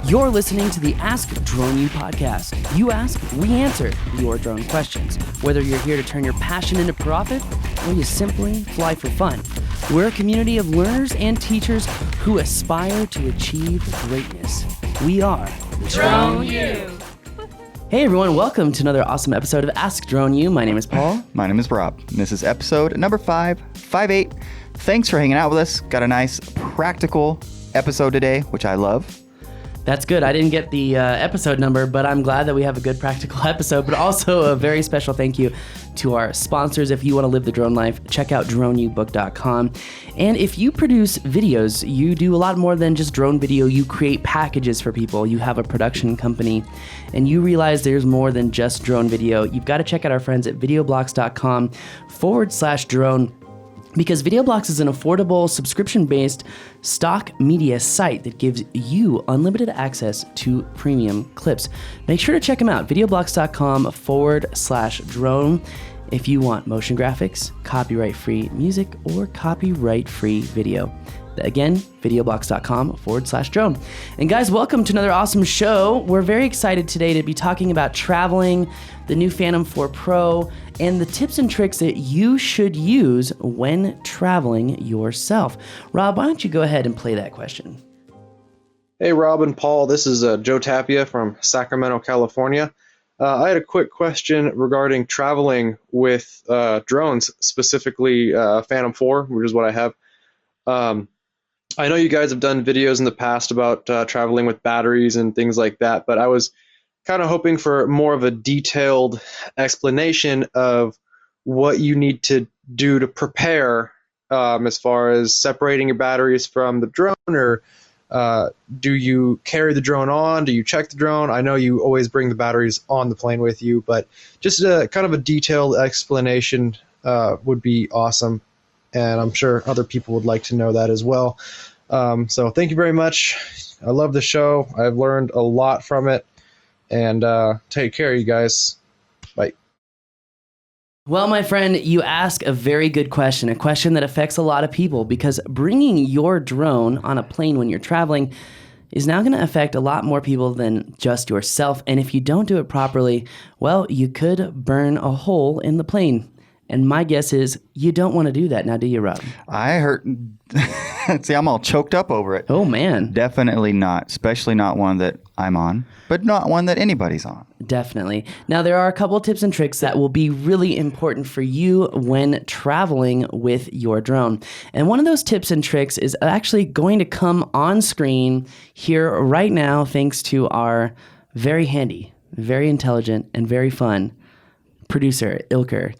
You're listening to the Ask Drone U podcast. You ask, we answer your drone questions. Whether you're here to turn your passion into profit or you simply fly for fun, we're a community of learners and teachers who aspire to achieve greatness. We are Drone U. Hey everyone, welcome to another awesome episode of Ask Drone U. My name is Paul. My name is Rob. This is episode number 558. Thanks for hanging out with us. Got a nice practical episode today, which I love. That's good. I didn't get the episode number, but I'm glad that we have a good practical episode, but also a very special thank you to our sponsors. If you want to live the drone life, check out droneubook.com. And if you produce videos, you do a lot more than just drone video. You create packages for people. You have a production company, and you realize there's more than just drone video. You've got to check out our friends at videoblocks.com/drone. Because VideoBlocks is an affordable, subscription-based stock media site that gives you unlimited access to premium clips. Make sure to check them out, videoblocks.com/drone, if you want motion graphics, copyright-free music, or copyright-free video. Again, videoblocks.com/drone. And guys, welcome to another awesome show. We're very excited today to be talking about traveling, the new Phantom 4 Pro, and the tips and tricks that you should use when traveling yourself. Rob, why don't you go ahead and play that question? Hey, Rob and Paul, this is Joe Tapia from Sacramento, California. I had a quick question regarding traveling with drones, specifically Phantom 4, which is what I have. I know you guys have done videos in the past about traveling with batteries and things like that, but I was kind of hoping for more of a detailed explanation of what you need to do to prepare as far as separating your batteries from the drone, or do you carry the drone on? Do you check the drone? I know you always bring the batteries on the plane with you, but just kind of a detailed explanation would be awesome. And I'm sure other people would like to know that as well. So thank you very much. I love the show. I've learned a lot from it. And take care, you guys. Bye. Well, my friend, you ask a very good question, a question that affects a lot of people, because bringing your drone on a plane when you're traveling is now going to affect a lot more people than just yourself. And if you don't do it properly, well, you could burn a hole in the plane. And my guess is you don't want to do that now, do you, Rob? I heard... See, I'm all choked up over it. Oh, man. Definitely not, especially not one that I'm on, but not one that anybody's on. Definitely. Now, there are a couple tips and tricks that will be really important for you when traveling with your drone. And one of those tips and tricks is actually going to come on screen here right now, thanks to our very handy, very intelligent, and very fun producer, Ilker.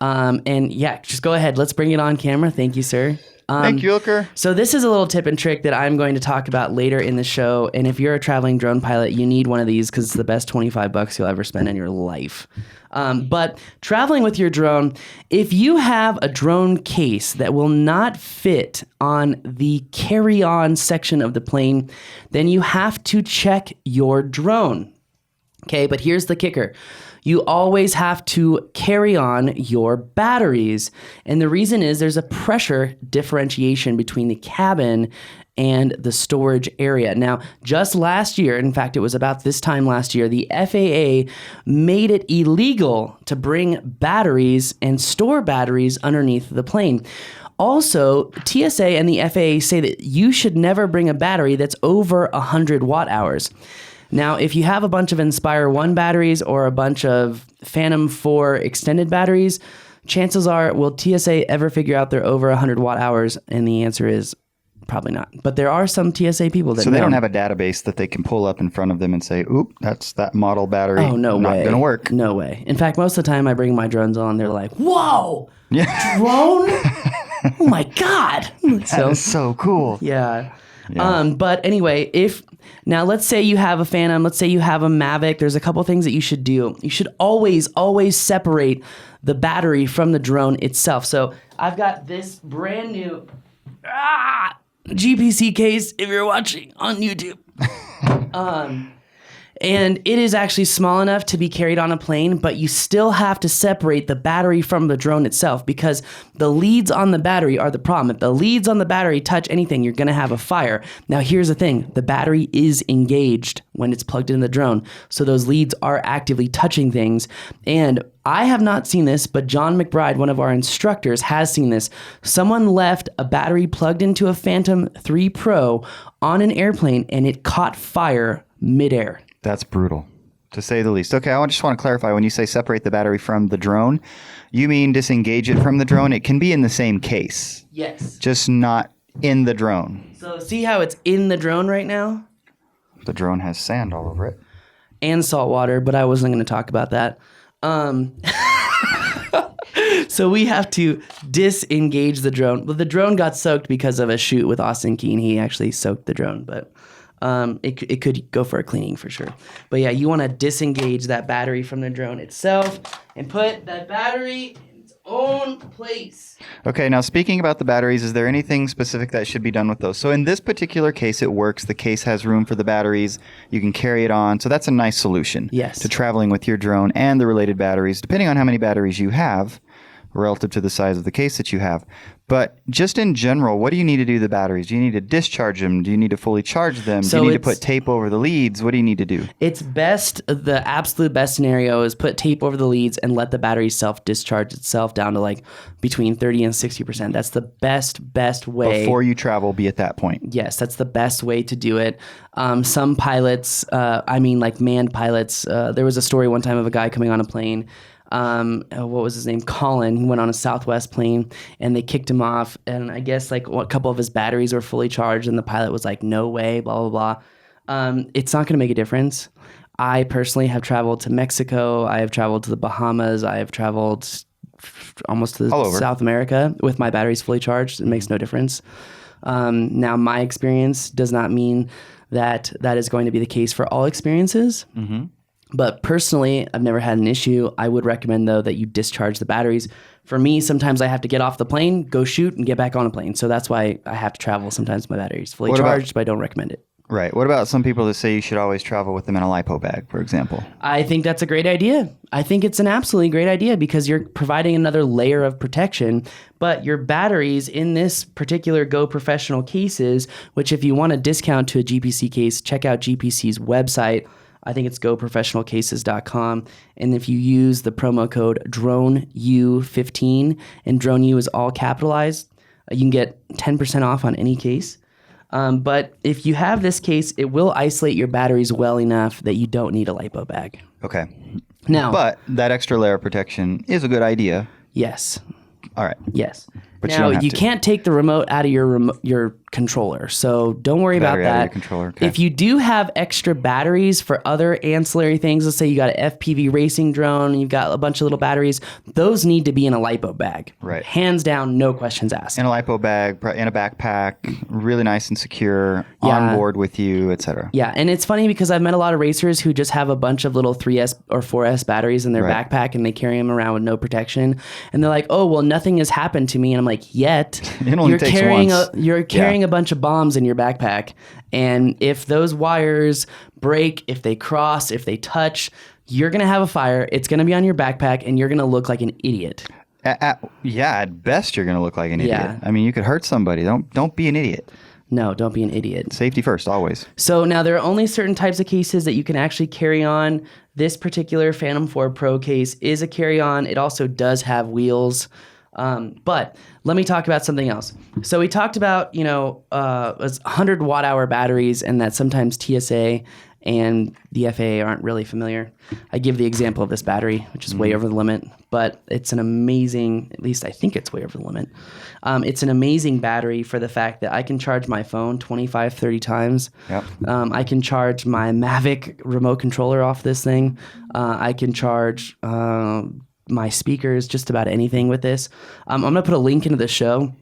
And yeah, just go ahead. Let's bring it on camera. Thank you, sir. Thank you, Ilker. So this is a little tip and trick that I'm going to talk about later in the show. And if you're a traveling drone pilot, you need one of these because it's the best $25 you'll ever spend in your life. But traveling with your drone, if you have a drone case that will not fit on the carry-on section of the plane, then you have to check your drone. Okay, but here's the kicker. You always have to carry on your batteries. And the reason is there's a pressure differentiation between the cabin and the storage area. Now, just last year, in fact, it was about this time last year, the FAA made it illegal to bring batteries and store batteries underneath the plane. Also, TSA and the FAA say that you should never bring a battery that's over 100 watt hours. Now, if you have a bunch of Inspire 1 batteries or a bunch of Phantom 4 extended batteries, chances are, will TSA ever figure out they're over 100 watt hours? And the answer is probably not. But there are some TSA people that So they don't have a database that they can pull up in front of them and say, oop, that's that model battery. Oh, no way. Not going to work. No way. In fact, most of the time I bring my drones on, they're like, whoa, Yeah. drone? Oh my God. That is so cool. Yeah. But anyway, now let's say you have a Phantom, let's say you have a Mavic, there's a couple things that you should do. You should always separate the battery from the drone itself. So I've got this brand new GPC case if you're watching on YouTube. And it is actually small enough to be carried on a plane, but you still have to separate the battery from the drone itself because the leads on the battery are the problem. If the leads on the battery touch anything, you're going to have a fire. Now, here's the thing. The battery is engaged when it's plugged into the drone. So those leads are actively touching things. And I have not seen this, but John McBride, one of our instructors, has seen this. Someone left a battery plugged into a Phantom 3 Pro on an airplane, and it caught fire midair. That's brutal, to say the least. Okay, I just want to clarify. When you say separate the battery from the drone, you mean disengage it from the drone? It can be in the same case. Yes. Just not in the drone. So see how it's in the drone right now? The drone has sand all over it. And salt water, but I wasn't going to talk about that. So we have to disengage the drone. Well, the drone got soaked because of a shoot with Austin Keene. He actually soaked the drone, but it could go for a cleaning for sure. But yeah, you want to disengage that battery from the drone itself and put that battery in its own place. Okay, now speaking about the batteries, is there anything specific that should be done with those? So in this particular case, it works. The case has room for the batteries. You can carry it on. So that's a nice solution to traveling with your drone and the related batteries, depending on how many batteries you have relative to the size of the case that you have. But just in general, what do you need to do to the batteries? Do you need to discharge them? Do you need to fully charge them? Do you need to put tape over the leads? What do you need to do? It's best, the absolute best scenario is put tape over the leads and let the battery self-discharge itself down to like between 30 and 60%. That's the best way. Before you travel, be at that point. Yes, that's the best way to do it. Some pilots, like manned pilots, there was a story one time of a guy coming on a plane. What was his name? Colin. He went on a Southwest plane and they kicked him off. And I guess like a couple of his batteries were fully charged and the pilot was like, no way, blah, blah, blah. It's not going to make a difference. I personally have traveled to Mexico. I have traveled to the Bahamas. I have traveled almost to South America with my batteries fully charged. It makes no difference. Now, my experience does not mean that that is going to be the case for all experiences. Mm-hmm. But personally, I've never had an issue. I would recommend, though, that you discharge the batteries. For me, sometimes I have to get off the plane, go shoot, and get back on a plane. So that's why I have to travel. Sometimes my battery's fully charged, but I don't recommend it. Right. What about some people that say you should always travel with them in a LiPo bag, for example? I think that's a great idea. I think it's an absolutely great idea because you're providing another layer of protection. But your batteries in this particular Go Professional cases, which if you want a discount to a GPC case, check out GPC's website. I think it's goprofessionalcases.com. And if you use the promo code DroneU15, and DroneU is all capitalized, you can get 10% off on any case. But if you have this case, it will isolate your batteries well enough that you don't need a LiPo bag. Okay. Now, but that extra layer of protection is a good idea. Yes. All right. Yes. But now, you can't take the remote out of your controller, so don't worry about that. Out of your controller. Okay. If you do have extra batteries for other ancillary things, let's say you got an FPV racing drone, and you've got a bunch of little batteries, those need to be in a LiPo bag. Right. Hands down, no questions asked. In a LiPo bag, in a backpack, really nice and secure, on board with you, etc. Yeah, and it's funny because I've met a lot of racers who just have a bunch of little 3S or 4S batteries in their backpack, and they carry them around with no protection. And they're like, oh, well, nothing has happened to me. And I'm like, yet. It only takes once. You're carrying a bunch of bombs in your backpack. And if those wires break, if they cross, if they touch, you're going to have a fire. It's going to be on your backpack, and you're going to look like an idiot. At best, you're going to look like an idiot. Yeah. I mean, you could hurt somebody. Don't be an idiot. No, don't be an idiot. Safety first, always. So now there are only certain types of cases that you can actually carry on. This particular Phantom 4 Pro case is a carry-on. It also does have wheels. But let me talk about something else. So we talked about, 100 watt-hour batteries and that sometimes TSA and the FAA aren't really familiar. I give the example of this battery, which is way over the limit, but it's an amazing, at least I think it's way over the limit. It's an amazing battery for the fact that I can charge my phone 25, 30 times. Yep. I can charge my Mavic remote controller off this thing. I can charge my speakers, just about anything with this. I'm going to put a link into the show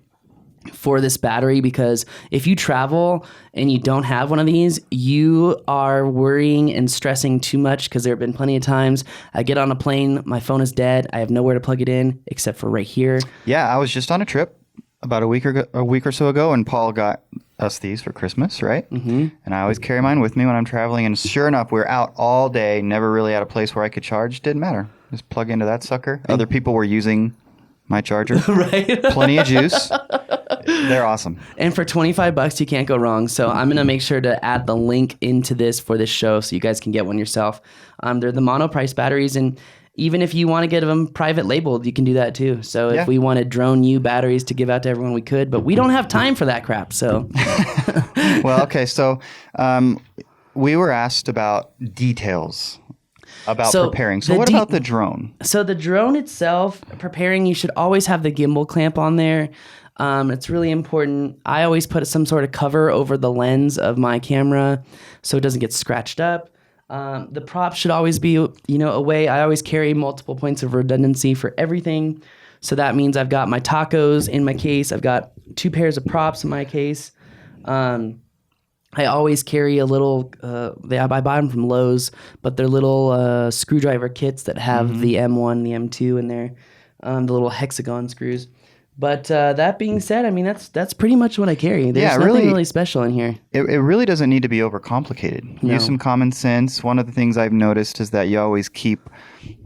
for this battery because if you travel and you don't have one of these, you are worrying and stressing too much because there have been plenty of times I get on a plane, my phone is dead, I have nowhere to plug it in except for right here. Yeah, I was just on a trip about a week or so ago, and Paul got us these for Christmas, right? Mm-hmm. And I always carry mine with me when I'm traveling. And sure enough, we're out all day, never really at a place where I could charge. Didn't matter. Just plug into that sucker. Other people were using my charger. Right. Plenty of juice. They're awesome. And for $25, you can't go wrong. So I'm going to make sure to add the link into this for this show so you guys can get one yourself. They're the mono price batteries, and even if you want to get them private labeled, you can do that too. So if we wanted Drone U batteries to give out to everyone, we could, but we don't have time for that crap. So, well, okay. So we were asked about details about preparing. So what about the drone? So the drone itself, preparing, you should always have the gimbal clamp on there. It's really important. I always put some sort of cover over the lens of my camera so it doesn't get scratched up. The props should always be, away. I always carry multiple points of redundancy for everything. So that means I've got my tacos in my case. I've got 2 pairs of props in my case. I always carry a little, I buy them from Lowe's, but they're little screwdriver kits that have the M1, the M2 in there, the little hexagon screws. But that being said, I mean, that's pretty much what I carry. There's nothing really special in here. It really doesn't need to be overcomplicated. No. Use some common sense. One of the things I've noticed is that you always keep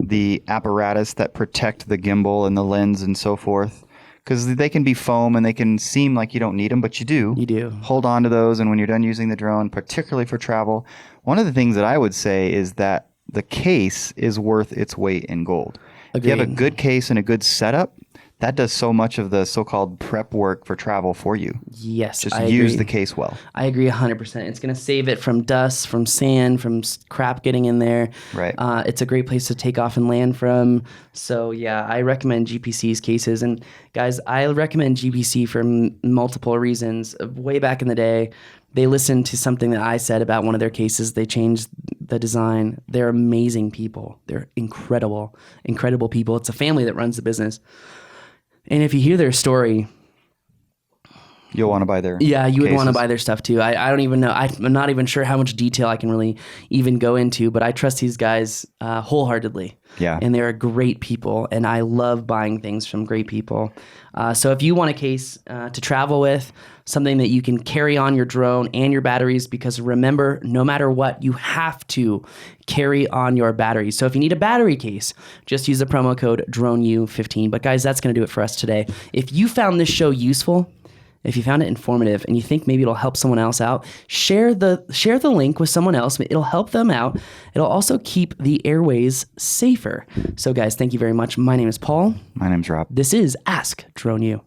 the apparatus that protect the gimbal and the lens and so forth, because they can be foam and they can seem like you don't need them, but you do. You do. Hold on to those, and when you're done using the drone, particularly for travel, one of the things that I would say is that the case is worth its weight in gold. Agreed. If you have a good case and a good setup, that does so much of the so-called prep work for travel for you. Yes, Just use the case well. I agree 100%. It's going to save it from dust, from sand, from crap getting in there. Right. It's a great place to take off and land from. So, yeah, I recommend GPC's cases. And, guys, I recommend GPC for multiple reasons. Way back in the day, they listened to something that I said about one of their cases. They changed the design. They're amazing people. They're incredible, incredible people. It's a family that runs the business. And if you hear their story, you'll want to buy their you would want to buy their stuff too. I don't even know. I'm not even sure how much detail I can really even go into, but I trust these guys wholeheartedly. Yeah. And they're great people, and I love buying things from great people. So if you want a case to travel with, something that you can carry on your drone and your batteries, because remember, no matter what, you have to carry on your batteries. So if you need a battery case, just use the promo code DRONEU15. But guys, that's going to do it for us today. If you found this show useful, if you found it informative and you think maybe it'll help someone else out, share the link with someone else. It'll help them out. It'll also keep the airways safer. So guys, thank you very much. My name is Paul. My name's Rob. This is Ask Drone U.